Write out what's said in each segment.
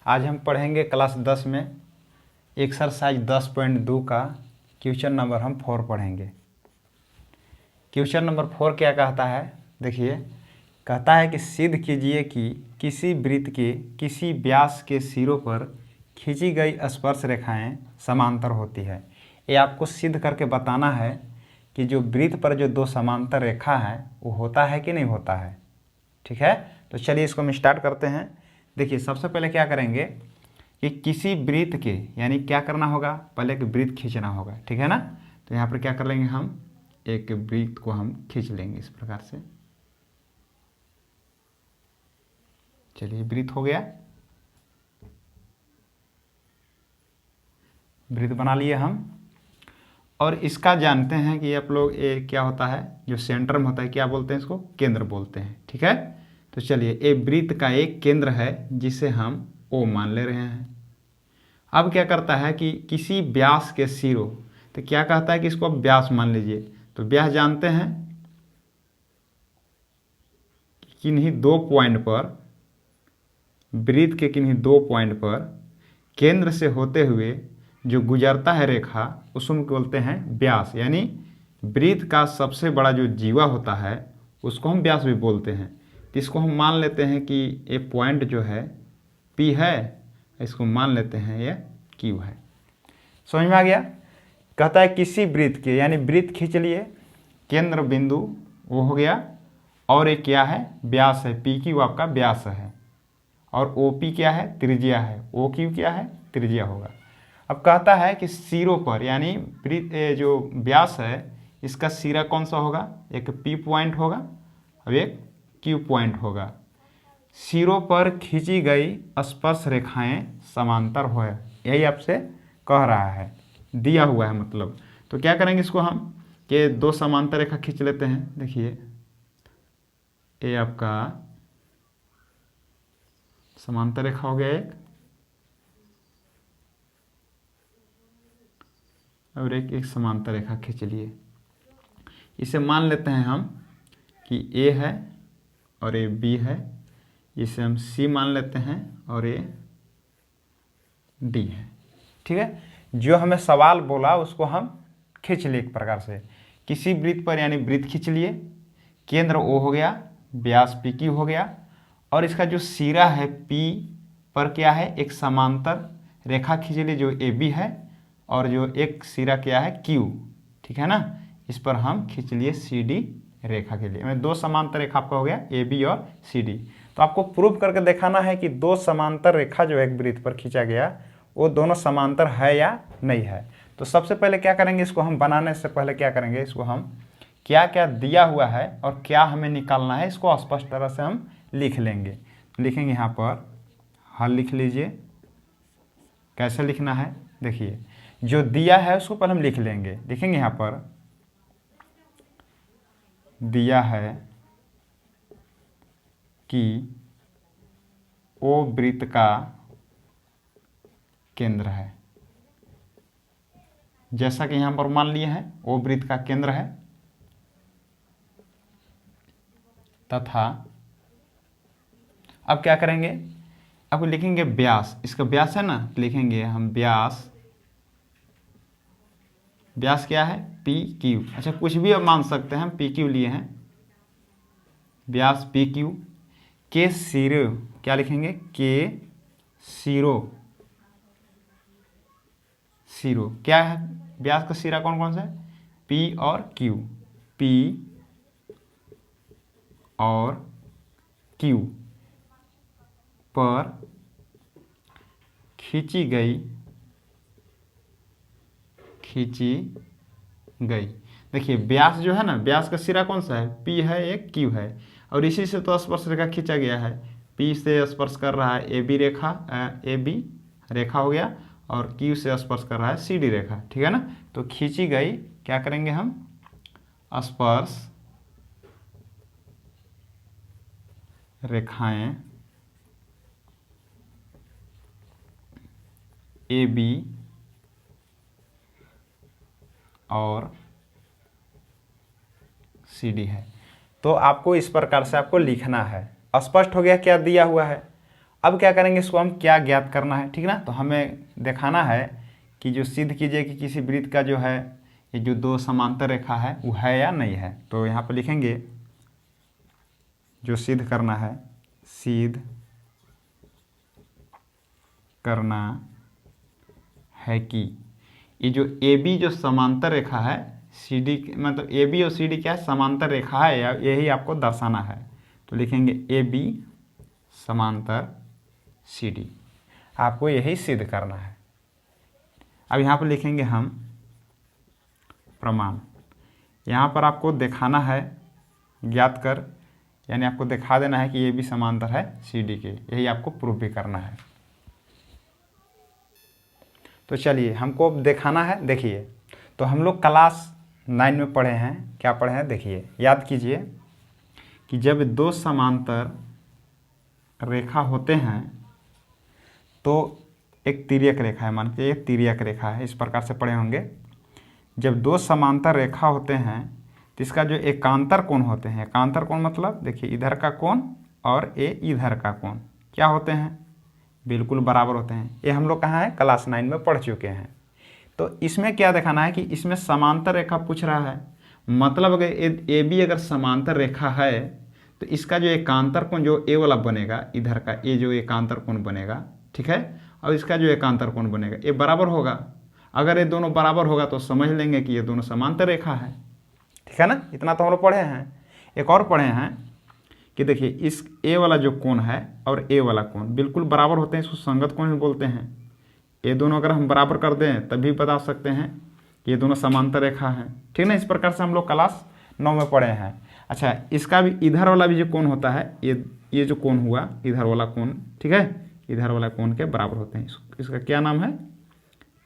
आज हम पढ़ेंगे क्लास 10 में एक्सरसाइज 10.2 का क्वेश्चन नंबर हम 4 पढ़ेंगे। क्वेश्चन नंबर 4 क्या कहता है, देखिए कहता है कि सिद्ध कीजिए कि किसी वृत्त के किसी व्यास के सिरों पर खींची गई स्पर्श रेखाएं समांतर होती है। ये आपको सिद्ध करके बताना है कि जो वृत्त पर जो दो समांतर रेखा है वो होता है कि नहीं होता है। ठीक है, तो चलिए इसको हम स्टार्ट करते हैं। देखिए सबसे पहले क्या करेंगे कि किसी वृत्त के यानी क्या करना होगा, पहले एक वृत्त खींचना होगा। ठीक है ना, तो यहाँ पर क्या कर लेंगे, हम एक वृत्त को हम खींच लेंगे इस प्रकार से। चलिए वृत्त हो गया, वृत्त बना लिए हम। और इसका जानते हैं कि आप लोग ये क्या होता है, जो सेंटर में होता है क्या बोलते हैं, इसको केंद्र बोलते हैं। ठीक है, तो चलिए ये वृत्त का एक केंद्र है जिसे हम O मान ले रहे हैं। अब क्या करता है कि किसी व्यास के सिरों, तो क्या कहता है कि इसको अब व्यास मान लीजिए। तो व्यास जानते हैं कि किन्हीं दो पॉइंट पर, वृत्त के किन्हीं दो पॉइंट पर केंद्र से होते हुए जो गुजरता है रेखा उसको बोलते हैं व्यास। यानी वृत्त का सबसे बड़ा जो जीवा होता है उसको हम व्यास भी बोलते हैं। तो इसको हम मान लेते हैं कि ये पॉइंट जो है P है, इसको मान लेते हैं ये Q है। समझ में आ गया। कहता है किसी वृत्त के, यानी वृत्त खींच लिए, केंद्र बिंदु वो हो गया, और एक क्या है, व्यास है, PQ आपका व्यास है, और OP क्या है, त्रिज्या है, OQ क्या है, त्रिज्या होगा। अब कहता है कि सिरों पर, यानी वृत्त जो व्यास है इसका सिरा कौन सा होगा, एक P पॉइंट होगा और एक Q पॉइंट होगा। सिरों पर खींची गई स्पर्श रेखाएं समांतर हो, यही आपसे कह रहा है, दिया हुआ है मतलब। तो क्या करेंगे इसको हम कि दो समांतर रेखा खींच लेते हैं। देखिए ये आपका समांतर रेखा हो गया एक, और एक समांतर रेखा खींच लिए। इसे मान लेते हैं हम कि A है और ये B है, इसे हम C मान लेते हैं और ये D है। ठीक है, जो हमें सवाल बोला उसको हम खींच लिए एक प्रकार से। किसी वृत्त पर, यानी वृत्त खींच लिए, केंद्र O हो गया, व्यास PQ हो गया, और इसका जो सिरा है P पर क्या है, एक समांतर रेखा खींच ली जो AB है, और जो एक सिरा क्या है Q। ठीक है ना, इस पर हम खींच लिए CD रेखा के लिए। दो समांतर रेखा आपका हो गया AB और CD। तो आपको प्रूव करके दिखाना है कि दो समांतर रेखा जो एक वृत्त पर खींचा गया वो दोनों समांतर है या नहीं है। तो सबसे पहले क्या करेंगे, इसको हम बनाने से पहले क्या करेंगे, इसको हम क्या क्या दिया हुआ है और क्या हमें निकालना है इसको स्पष्ट तरह से हम लिख लेंगे। लिखेंगे यहाँ पर, हल लिख लीजिए। कैसे लिखना है, देखिए जो दिया है उसको पहले हम लिख लेंगे। लिखेंगे यहाँ पर दिया है कि O वृत्त का केंद्र है, जैसा कि यहां पर मान लिए हैं O वृत्त का केंद्र है, तथा अब क्या करेंगे, अब लिखेंगे व्यास। इसका व्यास है ना, लिखेंगे हम व्यास। व्यास क्या है, PQ। अच्छा कुछ भी अब मान सकते हैं, हम PQ लिए हैं। व्यास PQ के सिरे, क्या लिखेंगे, के सिरों, सिरों क्या है, व्यास का सिरा कौन कौन सा है, P और Q, P और Q पर खींची गई देखिए व्यास जो है ना, व्यास का सिरा कौन सा है, P है, एक Q है, और इसी से तो स्पर्श रेखा खींचा गया है। P से स्पर्श कर रहा है AB रेखा, AB रेखा हो गया, और Q से स्पर्श कर रहा है CD रेखा। ठीक है ना, तो खींची गई, क्या करेंगे हम, स्पर्श रेखाएं AB और CD है। तो आपको इस प्रकार से आपको लिखना है। स्पष्ट हो गया क्या दिया हुआ है। अब क्या करेंगे, इसको हम क्या ज्ञात करना है, ठीक ना। तो हमें दिखाना है कि जो सिद्ध कीजिए कि किसी वृत्त का जो है ये जो दो समांतर रेखा है वो है या नहीं है। तो यहाँ पर लिखेंगे जो सिद्ध करना है, सिद्ध करना है कि ये जो ए बी जो समांतर रेखा है सी डी, मतलब ए बी और सी डी क्या है, समांतर रेखा है, या यही आपको दर्शाना है। तो लिखेंगे ए बी समांतर सी डी, आपको यही सिद्ध करना है। अब यहाँ पर लिखेंगे हम प्रमाण। यहाँ पर आपको दिखाना है ज्ञात कर, यानी आपको दिखा देना है कि ये भी समांतर है सी डी के, यही आपको प्रूफ भी करना है। तो चलिए हमको दिखाना है। देखिए, तो हम लोग क्लास 9 में पढ़े हैं, क्या पढ़े हैं देखिए, याद कीजिए कि जब दो समांतर रेखा होते हैं तो एक तिर्यक रेखा है, मान के एक तिर्यक रेखा है, इस प्रकार से पढ़े होंगे। जब दो समांतर रेखा होते हैं तो इसका जो एकांतर कोण होते हैं, एकांतर कोण मतलब देखिए इधर का कोण और ये इधर का कोण क्या होते हैं, बिल्कुल बराबर होते हैं। ये हम लोग कहाँ है, क्लास 9 में पढ़ चुके हैं। तो इसमें क्या दिखाना है कि इसमें समांतर रेखा पूछ रहा है, मतलब अगर ए बी अगर समांतर रेखा है तो इसका जो एकांतर कोण जो ए वाला बनेगा, इधर का ए जो एकांतर कोण बनेगा, ठीक है, और इसका जो एकांतर कोण बनेगा ये बराबर होगा। अगर ये दोनों बराबर होगा तो समझ लेंगे कि ये दोनों समांतर रेखा है, ठीक है ना। इतना तो हम लोग पढ़े हैं। एक और पढ़े हैं कि देखिए इस ए वाला जो कोण है और ए वाला कोण बिल्कुल बराबर होते हैं, इसको संगत कोण भी बोलते हैं। ये दोनों अगर हम बराबर कर दें तभी बता सकते हैं कि ये दोनों समांतर रेखा है, ठीक ना। इस प्रकार से हम लोग क्लास 9 में पढ़े हैं। अच्छा, इसका भी इधर वाला भी जो कोण होता है, ये जो कोण हुआ इधर वाला कोण, ठीक है, इधर वाला कोण के बराबर होते हैं। इसका क्या नाम है,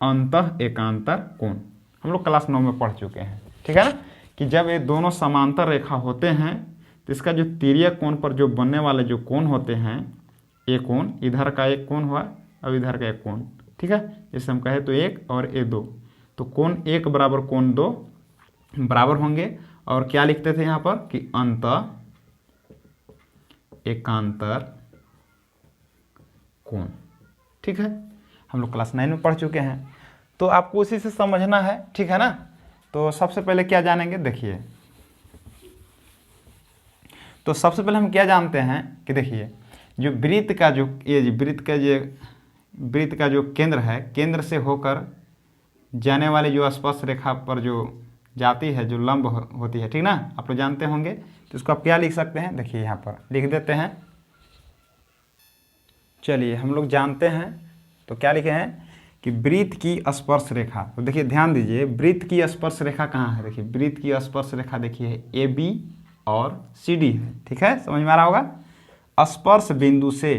अंतः एकांतर कोण। हम लोग क्लास 9 में पढ़ चुके हैं, ठीक है ना, कि जब ये दोनों समांतर रेखा होते हैं तो इसका जो तिर्यक कोण पर जो बनने वाले जो कोण होते हैं, ये कोण इधर का एक कोण हुआ और इधर का एक कोण, ठीक है, जैसे हम कहें तो एक और ए दो, तो कोण एक बराबर कोण दो बराबर होंगे। और क्या लिखते थे यहाँ पर कि अंतः एकांतर कोण, ठीक है। हम लोग क्लास 9 में पढ़ चुके हैं, तो आपको उसी से समझना है, ठीक है ना। तो सबसे पहले क्या जानेंगे, देखिए, तो सबसे पहले हम क्या जानते हैं कि देखिए जो वृत्त का जो ये वृत्त का जो केंद्र है, केंद्र से होकर जाने वाली जो स्पर्श रेखा पर जो जाती है, जो लंब होती है, ठीक ना, आप लोग जानते होंगे। तो इसको आप क्या लिख सकते हैं, देखिए यहाँ पर लिख देते हैं। चलिए हम लोग जानते हैं, तो क्या लिखे हैं कि वृत्त की स्पर्श रेखा। तो देखिए ध्यान दीजिए, वृत्त की स्पर्श रेखा कहाँ है, देखिए वृत्त की स्पर्श रेखा देखिए ए बी और सी डी है, ठीक है, समझ में आ रहा होगा। स्पर्श बिंदु से,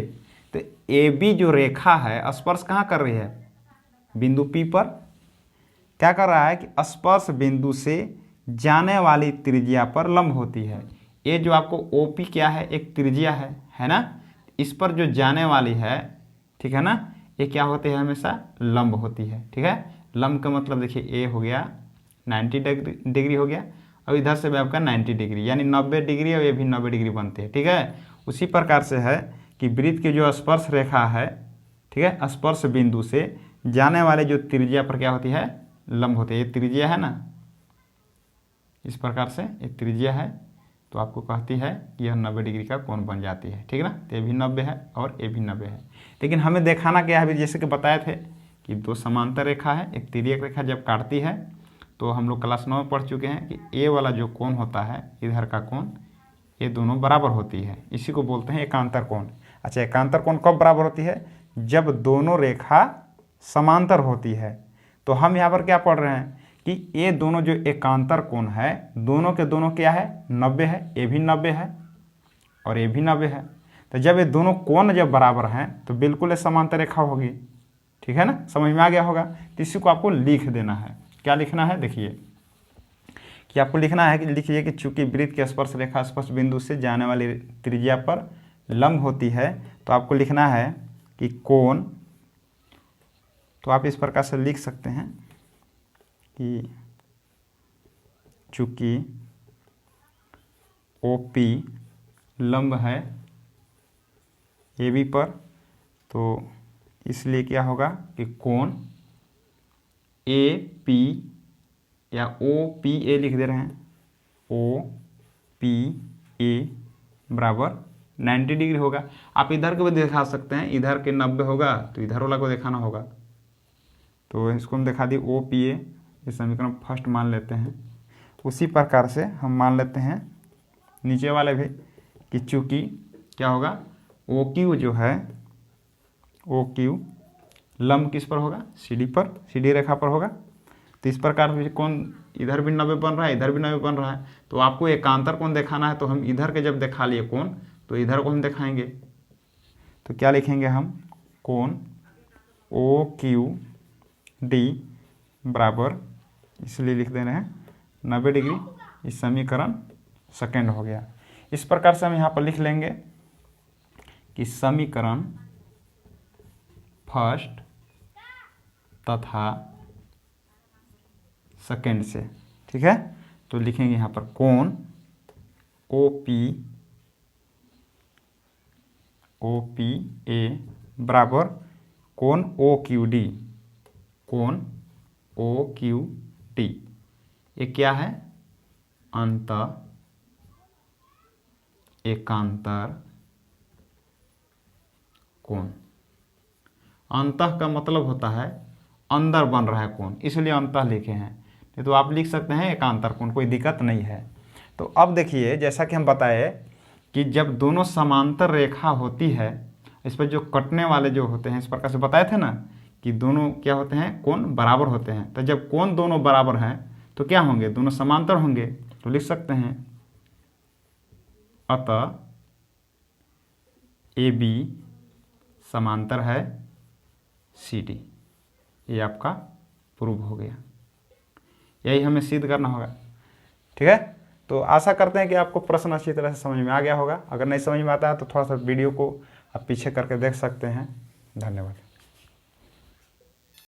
तो ए बी जो रेखा है स्पर्श कहाँ कर रही है, बिंदु पी पर। क्या कर रहा है कि स्पर्श बिंदु से जाने वाली त्रिज्या पर लंब होती है। ये जो आपको ओपी क्या है, एक त्रिज्या है ना, इस पर जो जाने वाली है, ठीक है ना, ये क्या होती है, हमेशा लंब होती है, ठीक है। लंब का मतलब देखिए ए हो गया 90 डिग्री हो गया, और इधर से भी आपका 90 डिग्री, यानी 90 डिग्री, और ये भी 90 डिग्री बनती है, ठीक है। उसी प्रकार से है कि वृत्त की जो स्पर्श रेखा है, ठीक है, स्पर्श बिंदु से जाने वाले जो त्रिज्या पर क्या होती है, लंब होती है। ये त्रिज्या है ना, इस प्रकार से ये त्रिज्या है, तो आपको कहती है यह 90 डिग्री का कोण बन जाती है, ठीक है ना। तो ये भी 90 है और ये भी 90 है। लेकिन हमें दिखाना क्या है, अभी जैसे कि बताए थे कि दो समांतर रेखा है, एक तिर्यक रेखा जब काटती है, तो हम लोग क्लास 9 में पढ़ चुके हैं कि ए वाला जो कोण होता है, इधर का कोण, ये दोनों बराबर होती है, इसी को बोलते हैं एकांतर कोण। अच्छा, एकांतर कोण कब बराबर होती है, जब दोनों रेखा समांतर होती है। तो हम यहाँ पर क्या पढ़ रहे हैं कि ये दोनों जो एकांतर कोण है, दोनों के दोनों क्या है, 90 है, ये भी 90 है और ये भी 90 है। तो जब ये दोनों कोण जब बराबर हैं तो बिल्कुल ये समांतर रेखा होगी, ठीक है ना, समझ में आ गया होगा। तो इसी को आपको लिख देना है। क्या लिखना है, देखिए कि आपको लिखना है कि लिखिए कि चूंकि वृत्त की स्पर्श रेखा स्पर्श बिंदु से जाने वाली त्रिज्या पर लंब होती है, तो आपको लिखना है कि कोण, तो आप इस प्रकार से लिख सकते हैं कि चूंकि OP लंब है AB पर, तो इसलिए क्या होगा कि कोण ए पी या ओ पी ए लिख दे रहे हैं, ओ पी ए बराबर 90 डिग्री होगा। आप इधर को भी दिखा सकते हैं, इधर के 90 होगा तो इधर वाला को दिखाना होगा। तो इसको हम दिखा दिए ओ पी ए, ये समीकरण फर्स्ट मान लेते हैं। उसी प्रकार से हम मान लेते हैं नीचे वाले भी कि चूँकि क्या होगा ओ क्यू जो है, ओ क्यू लंब किस पर होगा, सी डी पर, सी डी रेखा पर होगा। तो इस प्रकार से कौन इधर भी 90 बन रहा है, इधर भी 90 बन रहा है। तो आपको एकांतर कोण दिखाना है, तो हम इधर के जब दिखा लिए कोण तो इधर को हम दिखाएंगे। तो क्या लिखेंगे हम, कोण ओ क्यू डी बराबर, इसलिए लिख दे रहे हैं 90 डिग्री। इस समीकरण सेकेंड हो गया। इस प्रकार से हम यहाँ पर लिख लेंगे कि समीकरण फर्स्ट तथा सेकेंड से, ठीक है। तो लिखेंगे यहाँ पर कोण ओ पी ए बराबर कोण ओ क्यू डी, कोण ओ क्यू डी। ये क्या है, अंत एकांतर कोण। अंतः का मतलब होता है अंदर बन रहा है कोण, इसलिए अंतः लिखे हैं। नहीं तो आप लिख सकते हैं एकांतर कोण, कोई दिक्कत नहीं है। तो अब देखिए, जैसा कि हम बताए कि जब दोनों समांतर रेखा होती है, इस पर जो कटने वाले जो होते हैं, इस प्रकार से बताए थे ना कि दोनों क्या होते हैं, कोण बराबर होते हैं। तो जब कोण दोनों बराबर हैं तो क्या होंगे, दोनों समांतर होंगे। तो लिख सकते हैं अतः ए बी समांतर है सी डी। ये आपका प्रूव हो गया। यही हमें सिद्ध करना होगा, ठीक है। तो आशा करते हैं कि आपको प्रश्न अच्छी तरह से समझ में आ गया होगा। अगर नहीं समझ में आता है तो थोड़ा सा वीडियो को आप पीछे करके देख सकते हैं। धन्यवाद।